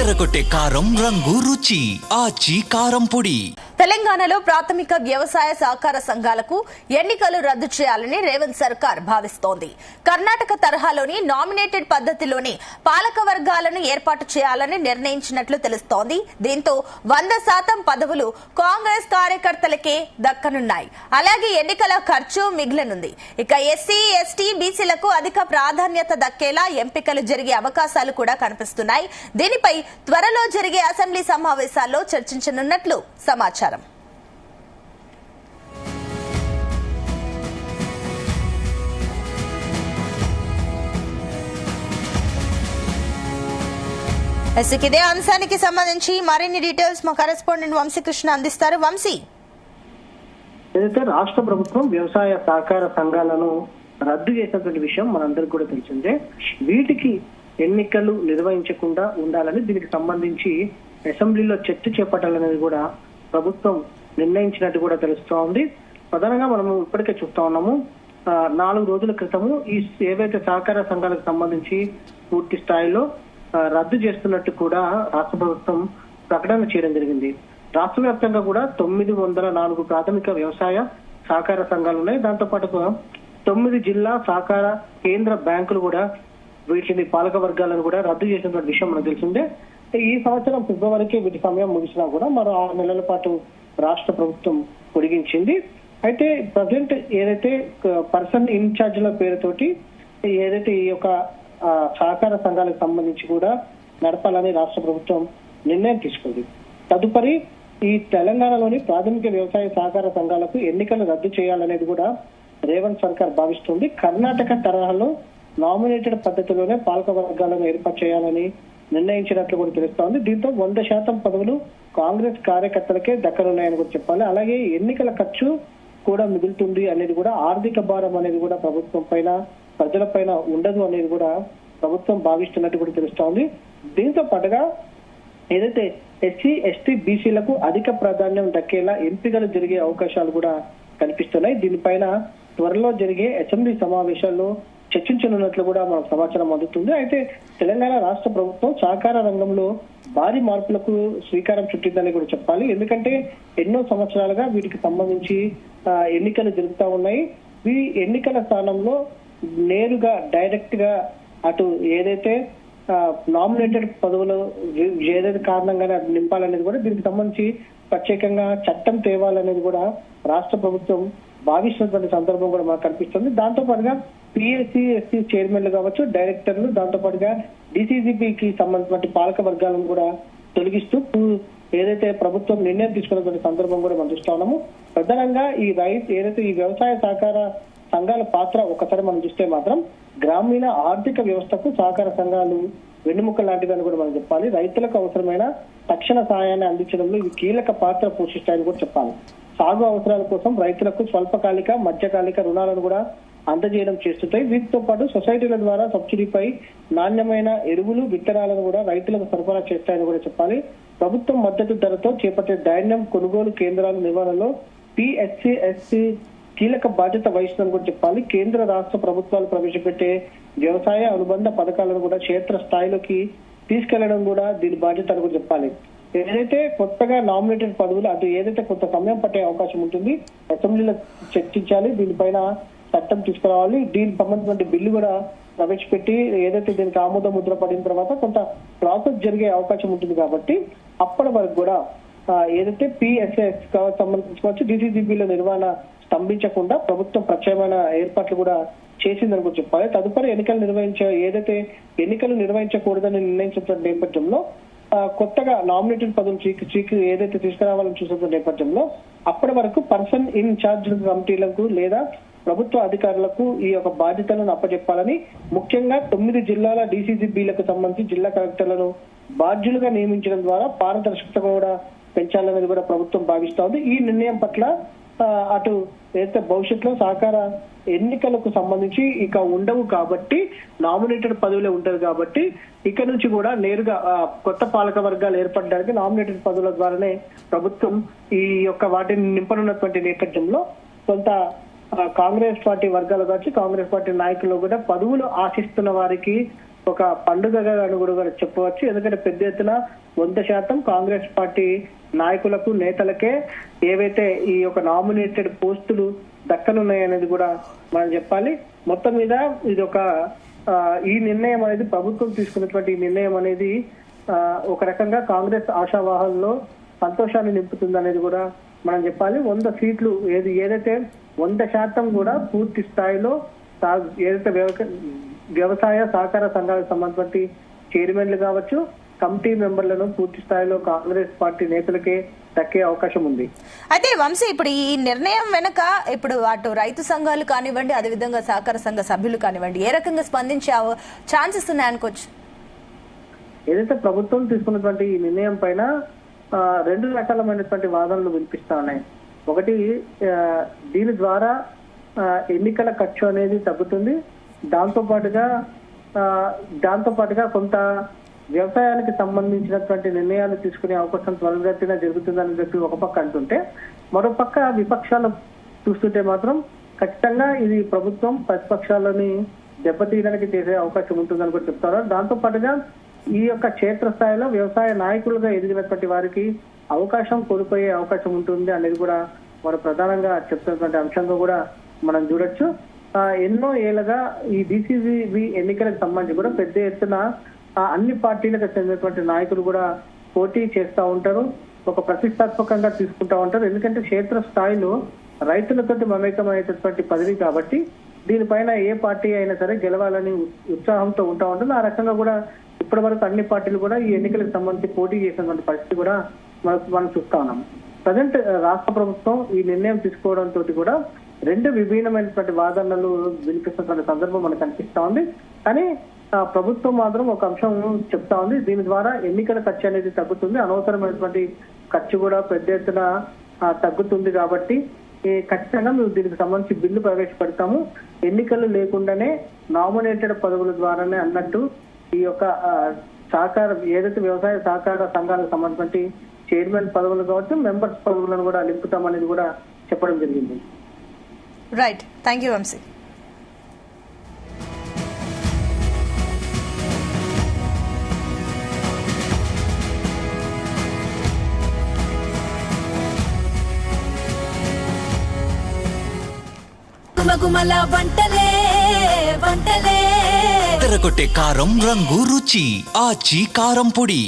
అదరగొట్టే కారం రంగు రుచి ఆచి కారం పొడి. తెలంగాణలో ప్రాథమిక వ్యవసాయ సహకార సంఘాలకు ఎన్నికలు రద్దు చేయాలని రేవంత్ సర్కార్ భావిస్తోంది. కర్ణాటక తరహాలోని నామినేటెడ్ పద్ధతిలోని పాలక వర్గాలను ఏర్పాటు చేయాలని నిర్ణయించినట్లు తెలుస్తోంది. దీంతో 100% పదవులు కాంగ్రెస్ కార్యకర్తలకే దక్కనున్నాయి. అలాగే ఎన్నికల ఖర్చు మిగిలనుంది. ఇక ఎస్సీ, ఎస్టీ, బీసీలకు అధిక ప్రాధాన్యత దక్కేలా ఎంపికలు జరిగే అవకాశాలు కూడా కనిపిస్తున్నాయి. దీనిపై త్వరలో జరిగే అసెంబ్లీ సమావేశాల్లో చర్చించనున్నట్లు సమాచారం. ఇదే అంశానికి సంబంధించి మరిన్ని డీటెయిల్స్ మా కరెస్పాండెంట్ వంశీకృష్ణ అందిస్తారు. వంశీ, ఏదైతే రాష్ట్ర ప్రభుత్వం వ్యవసాయ సహకార సంఘాలను రద్దు చేసినటువంటి విషయం మనందరికీ కూడా తెలిసిందే. వీటికి ఎన్నికలు నిర్వహించకుండా ఉండాలని దీనికి సంబంధించి అసెంబ్లీలో చర్చ చేపట్టాలనేది కూడా ప్రభుత్వం నిర్ణయించినట్టు కూడా తెలుస్తూ ఉంది. ప్రధానంగా మనము ఇప్పటికే చూస్తా ఉన్నాము, 4 రోజుల క్రితము ఈ ఏవైతే సహకార సంఘాలకు సంబంధించి పూర్తి స్థాయిలో రద్దు చేస్తున్నట్టు కూడా రాష్ట్ర ప్రభుత్వం ప్రకటన చేయడం జరిగింది. రాష్ట్ర వ్యాప్తంగా కూడా 904 ప్రాథమిక వ్యవసాయ సహకార సంఘాలు ఉన్నాయి. దాంతో పాటుగా 9 జిల్లా సహకార కేంద్ర బ్యాంకులు కూడా వీటిని పాలక వర్గాలను కూడా రద్దు చేసినటువంటి విషయం మనకు తెలిసిందే. ఈ సంవత్సరం ఫిబ్రవరికి వీటి సమయం ముగిసినా కూడా మరో 6 నెలల పాటు రాష్ట్ర ప్రభుత్వం పొడిగించింది. అయితే ప్రజెంట్ ఏదైతే పర్సన్ ఇన్ఛార్జ్ల పేరుతోటి ఏదైతే ఈ యొక్క సహకార సంఘాలకు సంబంధించి కూడా నడపాలని రాష్ట్ర ప్రభుత్వం నిర్ణయం తీసుకుంది. తదుపరి ఈ తెలంగాణలోని ప్రాథమిక వ్యవసాయ సహకార సంఘాలకు ఎన్నికలు రద్దు చేయాలనేది కూడా రేవంత్ సర్కార్ భావిస్తుంది. కర్ణాటక తరహాలో నామినేటెడ్ పద్ధతిలోనే పాలక వర్గాలను ఏర్పాటు చేయాలని నిర్ణయించినట్లు కూడా తెలుస్తోంది. దీంతో 100% పదవులు కాంగ్రెస్ కార్యకర్తలకే దక్కనున్నాయని కూడా చెప్పాలి. అలాగే ఎన్నికల ఖర్చు కూడా మిగులుతుంది అనేది కూడా, ఆర్థిక భారం అనేది కూడా ప్రభుత్వం పైన, ప్రజల పైన ఉండదు అనేది కూడా ప్రభుత్వం భావిస్తున్నట్టు కూడా తెలుస్తోంది. దీంతో పాటుగా ఏదైతే ఎస్సీ, ఎస్టీ, బీసీలకు అధిక ప్రాధాన్యం దక్కేలా ఎంపికలు జరిగే అవకాశాలు కూడా కనిపిస్తున్నాయి. దీనిపైన త్వరలో జరిగే అసెంబ్లీ సమావేశాల్లో చర్చించనున్నట్లు కూడా మనకు సమాచారం అందుతుంది. అయితే తెలంగాణ రాష్ట్ర ప్రభుత్వం సహకార రంగంలో భారీ మార్పులకు శ్రీకారం చుట్టిందని కూడా చెప్పాలి. ఎందుకంటే ఎన్నో సంవత్సరాలుగా వీటికి సంబంధించి ఎన్నికలు జరుగుతూ ఉన్నాయి. ఈ ఎన్నికల స్థానంలో నేరుగా డైరెక్ట్ గా అటు ఏదైతే నామినేటెడ్ పదవులు ఏదైతే కారణంగా నింపాలనేది కూడా, దీనికి సంబంధించి ప్రత్యేకంగా చట్టం తేవాలనేది కూడా రాష్ట్ర ప్రభుత్వం భావిస్తున్నటువంటి సందర్భం కూడా మనకు కనిపిస్తుంది. దాంతో పాటుగా పిఎస్సి, ఎస్సీ చైర్మన్లు కావచ్చు, డైరెక్టర్లు, దాంతో పాటుగా డిసిసిబికి సంబంధించిన పాలక వర్గాలను కూడా తొలగిస్తూ ఏదైతే ప్రభుత్వం నిర్ణయం తీసుకున్నటువంటి సందర్భం కూడా మనం చూస్తా ఉన్నాము. ప్రధానంగా ఏదైతే ఈ వ్యవసాయ సహకార సంఘాల పాత్ర ఒకసారి మనం చూస్తే మాత్రం గ్రామీణ ఆర్థిక వ్యవస్థకు సహకార సంఘాలు వెన్నుముక్క లాంటిదని కూడా మనం చెప్పాలి. రైతులకు అవసరమైన తక్షణ సహాయాన్ని అందించడంలో ఇవి కీలక పాత్ర పోషిస్తాయని కూడా చెప్పాలి. సాగు అవసరాల కోసం రైతులకు స్వల్పకాలిక, మధ్యకాలిక రుణాలను కూడా అందజేయడం చేస్తుంటాయి. వీటితో పాటు సొసైటీల ద్వారా సబ్సిడీపై నాణ్యమైన ఎరువులు, విత్తనాలను కూడా రైతులకు సరఫరా చేస్తాయని కూడా చెప్పాలి. ప్రభుత్వం మద్దతు ధరతో చేపట్టే ధాన్యం కొనుగోలు కేంద్రాల నిర్వహణలో పిఎస్సి కీలక బాధ్యత వహిస్తుందని కూడా చెప్పాలి. కేంద్ర రాష్ట్ర ప్రభుత్వాలు ప్రవేశపెట్టే వ్యవసాయ అనుబంధ పథకాలను కూడా క్షేత్ర స్థాయిలోకి తీసుకెళ్లడం కూడా దీని బాధ్యత అని కూడా చెప్పాలి. ఏదైతే కొత్తగా నామినేటెడ్ పదవులు అటు ఏదైతే కొంత సమయం పట్టే అవకాశం ఉంటుంది, అసెంబ్లీలో చర్చించాలి, దీనిపైన చట్టం తీసుకురావాలి. దీనికి సంబంధించిన బిల్లు కూడా ప్రవేశపెట్టి ఏదైతే దీనికి ఆమోద ముద్ర పడిన తర్వాత కొంత ప్రాసెస్ జరిగే అవకాశం ఉంటుంది. కాబట్టి అప్పటి వరకు కూడా ఏదైతే పిఎస్ఎస్ సంబంధించుకోవచ్చు, డిసిసిబిల నిర్వహణ స్తంభించకుండా ప్రభుత్వం ప్రత్యేకమైన ఏర్పాట్లు కూడా చేసిందని కూడా చెప్పాలి. తదుపరి ఏదైతే ఎన్నికలు నిర్వహించకూడదని నిర్ణయించిన నేపథ్యంలో కొత్తగా నామినేటెడ్ పదవులు ఏదైతే తీసుకురావాలని చూసిన నేపథ్యంలో అప్పటి వరకు పర్సన్ ఇన్ ఛార్జ్ కమిటీలకు లేదా ప్రభుత్వ అధికారులకు ఈ యొక్క బాధ్యతలను అప్పచెప్పాలని, ముఖ్యంగా 9 జిల్లాల డిసిసిబిలకు సంబంధించి జిల్లా కలెక్టర్లను బాధ్యులుగా నియమించడం ద్వారా పారదర్శకత కూడా పెంచాలనేది కూడా ప్రభుత్వం భావిస్తా ఉంది. ఈ నిర్ణయం పట్ల అటు ఏదైతే భవిష్యత్తులో సహకార ఎన్నికలకు సంబంధించి ఇక ఉండవు కాబట్టి, నామినేటెడ్ పదవులే ఉంటారు కాబట్టి ఇక నుంచి కూడా నేరుగా కొత్త పాలక వర్గాలు ఏర్పడడానికి నామినేటెడ్ పదవుల ద్వారానే ప్రభుత్వం ఈ యొక్క వాటిని నింపనున్నటువంటి నేపథ్యంలో కొంత కాంగ్రెస్ పార్టీ వర్గాలు కావచ్చు, కాంగ్రెస్ పార్టీ నాయకులు కూడా పదవులు ఆశిస్తున్న వారికి ఒక పండుగగా కూడా చెప్పవచ్చు. ఎందుకంటే పెద్ద ఎత్తున 100% కాంగ్రెస్ పార్టీ నాయకులకు నేతలకే ఏవైతే ఈ యొక్క నామినేటెడ్ పోస్టులు దక్కనున్నాయనేది కూడా మనం చెప్పాలి. మొత్తం మీద ఇది ఈ నిర్ణయం అనేది ప్రభుత్వం తీసుకున్నటువంటి ఈ నిర్ణయం అనేది ఒక రకంగా కాంగ్రెస్ ఆశావాహంలో సంతోషాన్ని నింపుతుంది అనేది కూడా మనం చెప్పాలి. 100 సీట్లు ఏదైతే 100% కూడా పూర్తి స్థాయిలో ఏదైతే వ్యవసాయ సహకార సంఘాలకు సంబంధించి చైర్మన్లు కావచ్చు, కమిటీ మెంబర్లను పూర్తి స్థాయిలో కాంగ్రెస్ పార్టీ నేతలకే దక్కే అవకాశం ఉంది. అయితే వంశీ, ఇప్పుడు ఈ నిర్ణయం వెనక ఇప్పుడు అటు రైతు సంఘాలు కానివ్వండి, అదేవిధంగా సహకార సంఘ సభ్యులు కానివ్వండి, ఏ రకంగా స్పందించే ఛాన్సెస్ ఉన్నాయనుకోవచ్చు? ఏదైతే ప్రభుత్వం తీసుకున్నటువంటి ఈ నిర్ణయం పైన 2 రకాలమైనటువంటి వాదనలు వినిపిస్తా ఉన్నాయి. ఒకటి, దీని ద్వారా ఎన్నికల ఖర్చు అనేది తగ్గుతుంది, దాంతో పాటుగా కొంత వ్యవసాయానికి సంబంధించినటువంటి నిర్ణయాలు తీసుకునే అవకాశం త్వరగతిన జరుగుతుందని చెప్పి ఒక పక్క అంటుంటే, మరోపక్క విపక్షాలు చూస్తుంటే మాత్రం ఖచ్చితంగా ఇది ప్రభుత్వం ప్రతిపక్షాలని దెబ్బతీయడానికి చేసే అవకాశం ఉంటుందని కూడా చెప్తారు. దాంతో పాటుగా ఈ యొక్క క్షేత్రస్థాయిలో వ్యవసాయ నాయకులుగా ఎదిగినటువంటి వారికి అవకాశం కోల్పోయే అవకాశం ఉంటుంది అనేది కూడా వారు ప్రధానంగా చెప్తున్నటువంటి అంశంగా కూడా మనం చూడొచ్చు. ఎన్నో ఏళ్లుగా ఈ డీసీసీబీ ఎన్నికలకు సంబంధించి కూడా పెద్ద ఎత్తున అన్ని పార్టీలకు చెందినటువంటి నాయకులు కూడా పోటీ చేస్తూ ఉంటారు, ఒక ప్రతిష్టాత్మకంగా తీసుకుంటా ఉంటారు. ఎందుకంటే క్షేత్ర స్థాయిలో రైతులతో మమేకమైనటువంటి పదవి కాబట్టి దీనిపైన ఏ పార్టీ అయినా సరే గెలవాలని ఉత్సాహంతో ఉంటా ఉంటుంది. ఆ రకంగా కూడా ఇప్పటి వరకు అన్ని పార్టీలు కూడా ఈ ఎన్నికలకు సంబంధించి పోటీ చేసినటువంటి పరిస్థితి కూడా మనం చూస్తా ఉన్నాము. ప్రజెంట్ రాష్ట్ర ప్రభుత్వం ఈ నిర్ణయం తీసుకోవడంతో కూడా 2 విభిన్నమైనటువంటి వాదనలు వినిపిస్తున్నటువంటి సందర్భం మనకు కనిపిస్తా ఉంది. కానీ ప్రభుత్వం మాత్రం ఒక అంశం చెప్తా ఉంది, దీని ద్వారా ఎన్నికల ఖర్చు అనేది తగ్గుతుంది, అనవసరమైనటువంటి ఖర్చు కూడా పెద్ద ఎత్తున తగ్గుతుంది. కాబట్టి ఖచ్చితంగా మేము దీనికి సంబంధించి బిల్లు ప్రవేశపెడతాము, ఎన్నికలు లేకుండానే నామినేటెడ్ పదవుల ద్వారానే అన్నట్టు ఈ యొక్క ఏదైతే వ్యవసాయ సహకార సంఘాలకు సంబంధించి చైర్మన్ పదవులు కావచ్చు, మెంబర్స్ పదవులను కూడా నింపుతామనేది కూడా చెప్పడం జరిగింది. Right, thank you Vamshi. గుమగుమల వంటలే తెరకొట్టే కారం రంగు రుచి ఆచి కారం పొడి.